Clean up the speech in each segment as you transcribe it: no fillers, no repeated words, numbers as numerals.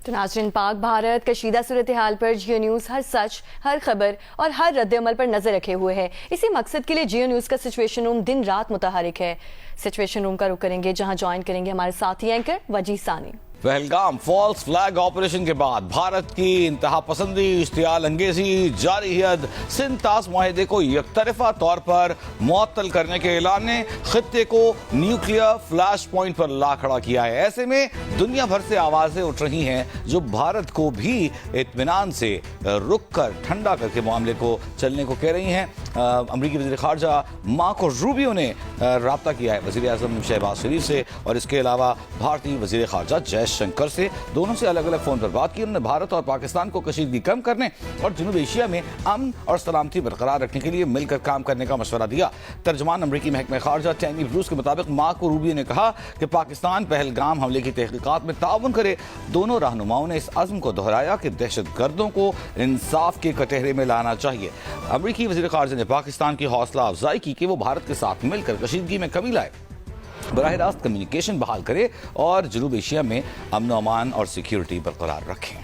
तो नाज़रीन, पाक भारत कशीदा सूरत हाल पर जियो न्यूज़ हर सच, हर खबर और हर रद्द-ए-अमल पर नजर रखे हुए है। इसी मकसद के लिए जियो न्यूज़ का सिचुएशन रूम दिन रात मुतहरिक है। सिचुएशन रूम का रुख करेंगे, जहां ज्वाइन करेंगे हमारे साथी एंकर वजी सानी। पहलगाम फॉल्स फ्लैग ऑपरेशन के बाद भारत की इंतहा पसंदी, इश्तियाल अंगेजी जारी हद सिंध ताश माहिदे को यकतरफा तौर पर मुअत्तल करने के ऐलान ने खित्ते को न्यूक्लियर फ्लैश पॉइंट पर ला खड़ा किया है। ऐसे में दुनिया भर से आवाजें उठ रही हैं जो भारत को भी इत्मीनान से रुक कर ठंडा करके मामले को चलने को कह रही हैं। अमरीकी वज़ीर ख़ारजा मार्को रूबियो ने राब्ता किया है वज़ीर आज़म शहबाज शरीफ से और इसके अलावा भारतीय वज़ीर ख़ारजा जयशंकर से। दोनों से अलग अलग फ़ोन पर बात की। उन्होंने भारत और पाकिस्तान को कशीदगी कम करने और जनूब एशिया में अमन और सलामती बरकरार रखने के लिए मिलकर काम करने का मशवरा दिया। तर्जमान अमरीकी महकमा ख़ारजा टैमी ब्रूस के मुताबिक मार्को रूबियो ने कहा कि पाकिस्तान पहलगाम हमले की तहक़ीक़ात में ताउन करे। दोनों रहनुमाओं ने इस अज़्म को दोहराया कि दहशतगर्दों को इंसाफ के कटहरे में लाना चाहिए। अमरीकी वज़ीर ख़ारजा ने पाकिस्तान की हौसला अफजाई की कि वो भारत के साथ मिलकर कशीदगी में कमी लाए, बराह रास्त कम्युनिकेशन बहाल करे और जनूब एशिया में अमन व अमान और सिक्योरिटी बरकरार रखें।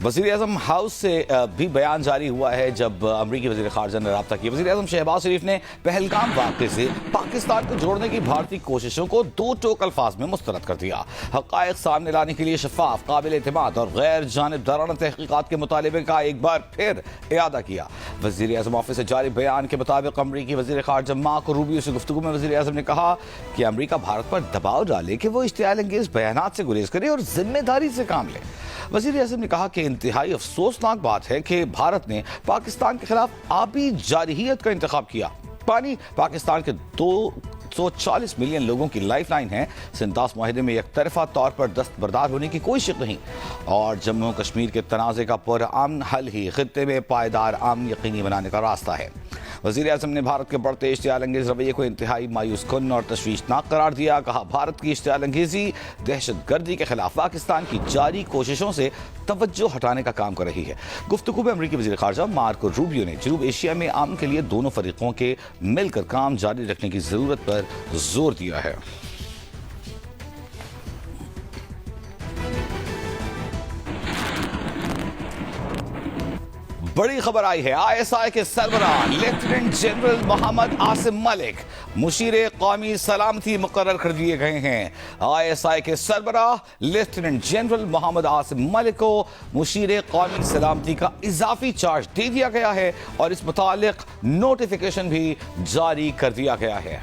वज़ीर आज़म हाउस से भी बयान जारी हुआ है जब अमरीकी वज़ीर ख़ारजा ने राब्ता किया। वज़ीर आज़म शहबाज शरीफ ने पहलगाम वाक़े से पाकिस्तान को जोड़ने की भारतीय कोशिशों को दो टोक अल्फाज में मुस्तरद कर दिया। हक़ाइक़ सामने लाने के लिए शफ़ाफ, काबिल एतमाद और गैर जानिबदाराना तहक़ीक़ात के मुतालबे का एक बार फिर इआदा किया। वज़ीर आज़म ऑफिस से जारी बयान के मुताबिक अमरीकी वज़ीर ख़ारजा मार्को रूबियो से गुफ्तगू में वज़ीर आज़म ने कहा कि अमरीका भारत पर दबाव डाले कि वो इश्तियाल अंगेज़ बयानात से गुरेज करे और जिम्मेदारी से काम ले। वज़ीर आज़म ने कहा कि इंतहाई अफसोसनाक बात है कि भारत ने पाकिस्तान के खिलाफ आबी जारहियत का इंतखाब किया। पानी पाकिस्तान के 240 मिलियन लोगों की लाइफ लाइन है। सिंध ताश माहिदे में एकतरफा तौर पर दस्तबरदार होने की कोई शक नहीं और जम्मू कश्मीर के तनाज़े का पुरअमन हल ही खित्ते में पायदार अमन यकीनी बनाने का रास्ता है। वज़ीर आज़म ने भारत के बढ़ते इश्तियाल अंगेज़ रवैये को इंतहाई मायूस कुन और तशवीशनाक करार दिया। कहा, भारत की इश्तियाल अंगेज़ी दहशतगर्दी के खिलाफ पाकिस्तान की जारी कोशिशों से तवज्जो हटाने का काम कर रही है। गुफ्तगू में अमरीकी वज़ीर ख़ारजा मार्को रूबियो ने जनूब एशिया में अमन के लिए दोनों फरीकों के मिलकर काम जारी रखने की ज़रूरत पर जोर दिया है। बड़ी खबर आई है। ISI के सरबराह लेफ्टिनेंट जनरल मोहम्मद आसिम मलिक मुशीर कौमी सलामती मुकर्रर कर दिए गए हैं। ISI के सरबराह लेफ्टिनेंट जनरल मोहम्मद आसिम मलिक को मुशीर कौमी सलामती का इजाफी चार्ज दे दिया गया है और इस मुतालिक नोटिफिकेशन भी जारी कर दिया गया है।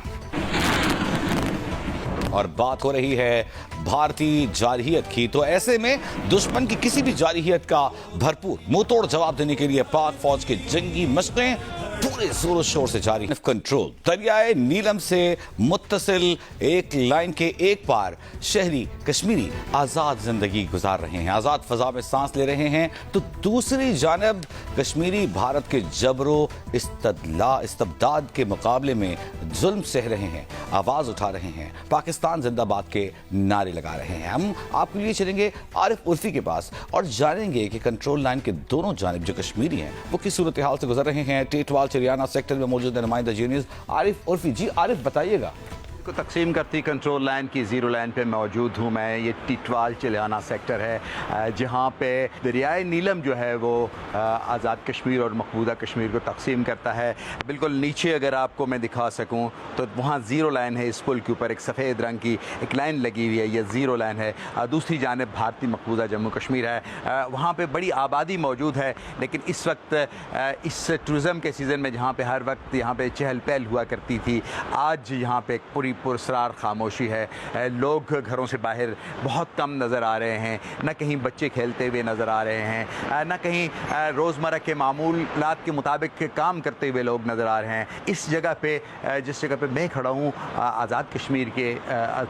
और बात हो रही है भारतीय जारहियत की, तो ऐसे में दुश्मन की किसी भी जारहियत का भरपूर मुंहतोड़ जवाब देने के लिए पाक फौज की जंगी मशक़ें पूरे जोर शोर से जारी। कंट्रोल दरियाए नीलम से मुत्तसिल एक लाइन के एक पार शहरी कश्मीरी आज़ाद जिंदगी गुजार रहे हैं, आज़ाद फजा में सांस ले रहे हैं, तो दूसरी जानब कश्मीरी भारत के जबरो इस्तबदाद के मुकाबले में जुल्म सह रहे हैं, आवाज़ उठा रहे हैं, पाकिस्तान जिंदाबाद के नारे लगा रहे हैं। हम आपके लिए चलेंगे आरिफ उर्फी के पास और जानेंगे कि कंट्रोल लाइन के दोनों जानिब जो कश्मीरी हैं वो किस सूरत हाल से गुजर रहे हैं। टेटवाल चिरियाना सेक्टर में मौजूद है नुमाइंदा जियो न्यूज़ आरिफ उर्फी। जी आरिफ, बताइएगा। को तकसीम करती कंट्रोल लाइन की ज़ीरो लाइन पे मौजूद हूँ मैं। ये टिटवाल चिलियाना सेक्टर है जहाँ पे दरियाए नीलम जो है वो आज़ाद कश्मीर और मकबूजा कश्मीर को तकसीम करता है। बिल्कुल नीचे अगर आपको मैं दिखा सकूँ तो वहाँ ज़ीरो लाइन है। इस पुल के ऊपर एक सफ़ेद रंग की एक लाइन लगी हुई है, ये ज़ीरो लाइन है। दूसरी जानिब भारतीय मकबूजा जम्मू कश्मीर है, वहाँ पर बड़ी आबादी मौजूद है। लेकिन इस वक्त इस टूरिज़म के सीज़न में जहाँ पर हर वक्त यहाँ पर चहल पहल हुआ करती थी, आज यहाँ पर पूरी पुरस्रार खामोशी है। लोग घरों से बाहर बहुत कम नज़र आ रहे हैं, न कहीं बच्चे खेलते हुए नज़र आ रहे हैं, न कहीं रोज़मर्रा के मामूलात के मुताबिक काम करते हुए लोग नज़र आ रहे हैं। इस जगह पे जिस जगह पे मैं खड़ा हूँ आज़ाद कश्मीर के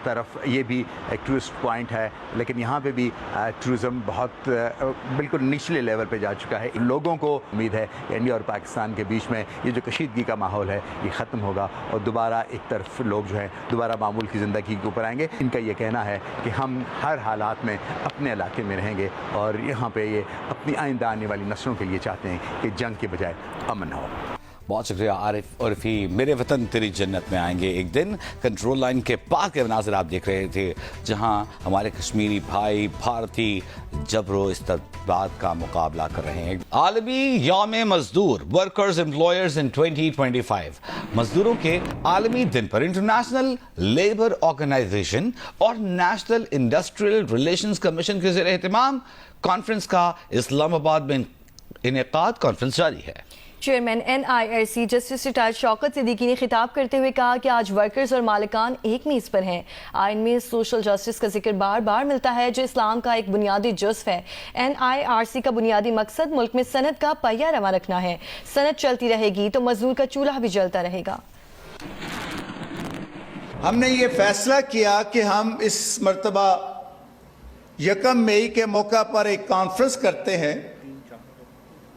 तरफ, ये भी एक टूरिस्ट पॉइंट है, लेकिन यहाँ पे भी टूरिज़म बहुत बिल्कुल निचले लेवल पे जा चुका है। लोगों को उम्मीद है कि इंडिया और पाकिस्तान के बीच में ये जो कशीदगी का माहौल है ये ख़त्म होगा और दोबारा एक तरफ लोग जो है दोबारा मामूल की ज़िंदगी के ऊपर आएंगे। इनका ये कहना है कि हम हर हालात में अपने इलाके में रहेंगे और यहाँ पे ये अपनी आइंदा आने वाली नस्लों के लिए चाहते हैं कि जंग के बजाय अमन हो। بہت شکریہ عارف عرفی. میرے وطن تیری جنت میں آئیں گے ایک دن. کنٹرول لائن کے پار کے مناظر آپ دیکھ رہے تھے جہاں ہمارے کشمیری بھائی بھارتی جبر و استعباد کا مقابلہ کر رہے ہیں. عالمی یوم مزدور ورکرز امپلائرز ان 2025. مزدوروں کے عالمی دن پر انٹرنیشنل لیبر آرگنائزیشن اور نیشنل انڈسٹریل ریلیشنز کمیشن کے زیر اہتمام کانفرنس کا اسلام آباد میں انعقاد. کانفرنس جاری ہے. چیئرمین NIRC جسٹس ریٹائرڈ شوکت صدیقی نے خطاب کرتے ہوئے کہا کہ آج ورکرز اور مالکان ایک میز پر ہیں. آئین میں سوشل جسٹس کا ذکر بار بار ملتا ہے جو اسلام کا ایک بنیادی جزو ہے. NIRC کا بنیادی مقصد ملک میں صنعت کا پہیہ رواں رکھنا ہے. صنعت چلتی رہے گی تو مزدور کا چولہا بھی جلتا رہے گا. ہم نے یہ فیصلہ کیا کہ ہم اس مرتبہ 1 مئی کے موقع پر ایک کانفرنس کرتے ہیں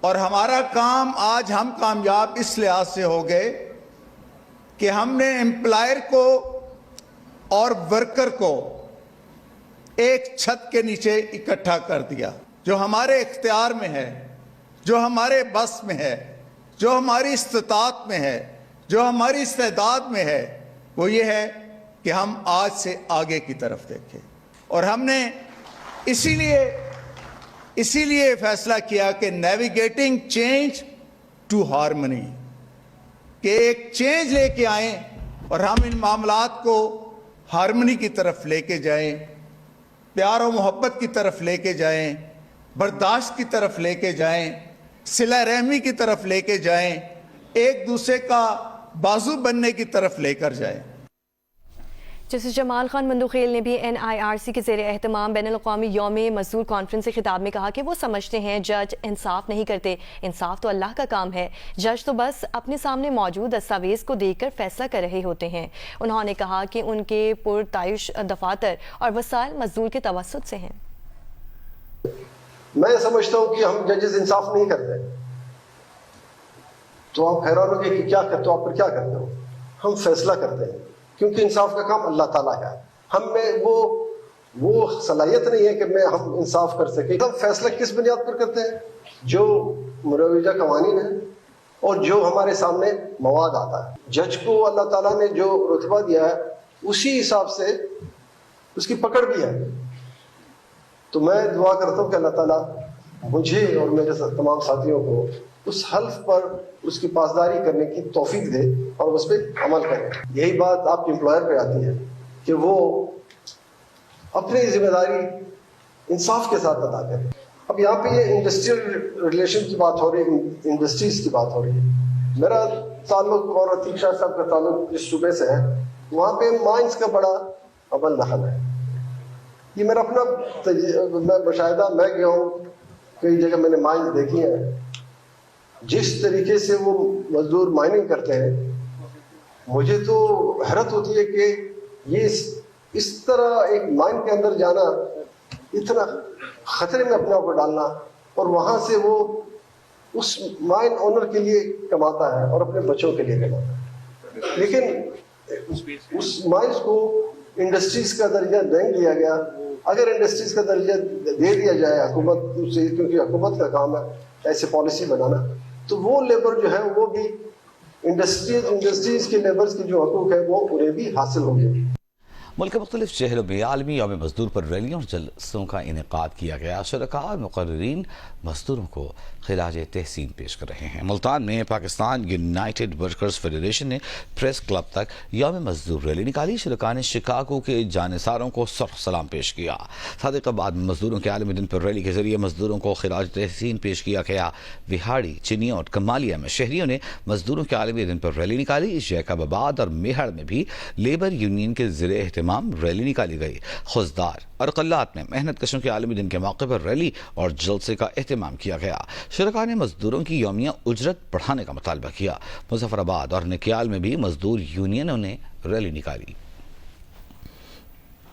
اور ہمارا کام آج ہم کامیاب اس لحاظ سے ہو گئے کہ ہم نے امپلائر کو اور ورکر کو ایک چھت کے نیچے اکٹھا کر دیا. جو ہمارے اختیار میں ہے, جو ہمارے بس میں ہے, جو ہماری استطاعت میں ہے, جو ہماری استعداد میں ہے, وہ یہ ہے کہ ہم آج سے آگے کی طرف دیکھیں. اور ہم نے اسی لیے فیصلہ کیا کہ نیویگیٹنگ چینج ٹو ہارمنی, کہ ایک چینج لے کے آئیں اور ہم ان معاملات کو ہارمنی کی طرف لے کے جائیں, پیار و محبت کی طرف لے کے جائیں, برداشت کی طرف لے کے جائیں, صلہ رحمی کی طرف لے کے جائیں, ایک دوسرے کا بازو بننے کی طرف لے کر جائیں. جسٹس جمال خان مندوخیل نے بھی NIRC کے زیر اہتمام بین الاقوامی یوم مزدور کانفرنس سے خطاب میں کہا کہ وہ سمجھتے ہیں جج انصاف نہیں کرتے, انصاف تو اللہ کا کام ہے. جج تو بس اپنے سامنے موجود دستاویز کو دیکھ کر فیصلہ کر رہے ہوتے ہیں. انہوں نے کہا کہ ان کے پرتعیش دفاتر اور وسائل مزدور کے توسط سے ہیں. میں سمجھتا ہوں کہ ہم ججز انصاف نہیں کرتے تو آپ حیران ہو کہ کیا کرتے ہو, آپ پر کیا کرتے ہو. ہم فیصلہ کرتے ہیں کیونکہ انصاف کا کام اللہ تعالیٰ ہے. ہم میں وہ صلاحیت نہیں ہے کہ ہم انصاف کر سکیں. ہم فیصلہ کس بنیاد پر کرتے ہیں؟ جو مروجہ قوانین ہیں اور جو ہمارے سامنے مواد آتا ہے. جج کو اللہ تعالیٰ نے جو رتبہ دیا ہے اسی حساب سے اس کی پکڑ بھی ہے. تو میں دعا کرتا ہوں کہ اللہ تعالیٰ مجھے اور میرے تمام ساتھیوں کو اس حلف پر اس کی پاسداری کرنے کی توفیق دے اور اس پہ عمل کرے. یہی بات آپ کے امپلائر پہ آتی ہے کہ وہ اپنی ذمہ داری انصاف کے ساتھ ادا کرے. اب یہاں پہ یہ انڈسٹریل ریلیشن کی بات ہو رہی ہے, انڈسٹریز کی بات ہو رہی ہے. میرا تعلق اور عتیق شاہ صاحب کا تعلق جس صوبے سے ہے وہاں پہ مائنس کا بڑا عمل دخل ہے. یہ میرا اپنا مشاہدہ, میں گیا ہوں کئی جگہ, میں نے مائنس دیکھی ہیں. جس طریقے سے وہ مزدور مائننگ کرتے ہیں مجھے تو حیرت ہوتی ہے کہ یہ اس طرح ایک مائن کے اندر جانا, اتنا خطرے میں اپنے آپ کو ڈالنا, اور وہاں سے وہ اس مائن اونر کے لیے کماتا ہے اور اپنے بچوں کے لیے کماتا ہے. لیکن اس مائنس کو انڈسٹریز کا درجہ نہیں دیا گیا. اگر انڈسٹریز کا درجہ دے دیا جائے حکومت سے, کیونکہ حکومت کا کام ہے ایسے پالیسی بنانا, تو وہ لیبر جو ہے وہ بھی انڈسٹریز کے لیبرز کے جو حقوق ہے وہ انہیں بھی حاصل ہوں گے. ملک کے مختلف شہروں میں عالمی یوم مزدور پر ریلیوں اور جلسوں کا انعقاد کیا گیا. شرکاء اور مقررین مزدوروں کو خراج تحسین پیش کر رہے ہیں. ملتان میں پاکستان یونائٹڈ ورکرز فیڈریشن نے پریس کلب تک یوم مزدور ریلی نکالی. شرکاء نے شکاگو کے جانثاروں کو سرخ سلام پیش کیا. صادق آباد میں مزدوروں کے عالمی دن پر ریلی کے ذریعے مزدوروں کو خراج تحسین پیش کیا گیا. وہاڑی, چنیوٹ, کمالیہ میں شہریوں نے مزدوروں کے عالمی دن پر ریلی نکالی. جیکب آباد اور میہر میں بھی لیبر یونین کے زیر اہتمام ریلی نکالی گئی. خضدار اور قلات میں محنت کشوں کے عالمی دن کے موقع پر ریلی اور جلسے کا اہتمام کیا گیا. شرکاء نے مزدوروں کی یومیہ اجرت بڑھانے کا مطالبہ کیا. مظفر آباد اور نکیال میں بھی مزدور یونینوں نے ریلی نکالی.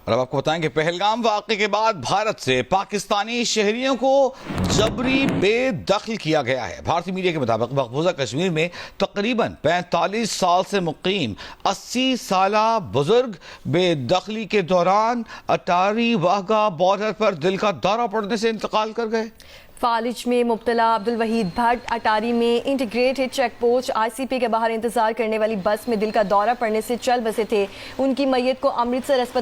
اور اب آپ کو بتائیں کہ پہلگام واقعے کے بعد بھارت سے پاکستانی شہریوں کو جبری بے دخل کیا گیا ہے. بھارتی میڈیا کے مطابق مقبوضہ کشمیر میں تقریباً 45 سال سے مقیم 80 سالہ بزرگ بے دخلی کے دوران اٹاری واہگہ بارڈر پر دل کا دورہ پڑنے سے انتقال کر گئے. فالج میں مبتلا عبد الوحید بھٹ اٹاری میں انٹیگریٹڈ چیک پوسٹ ICP کے باہر انتظار کرنے والی بس میں دل کا دورہ پڑنے سے چل بسے تھے. ان کی میت کو امرتسر اسپتال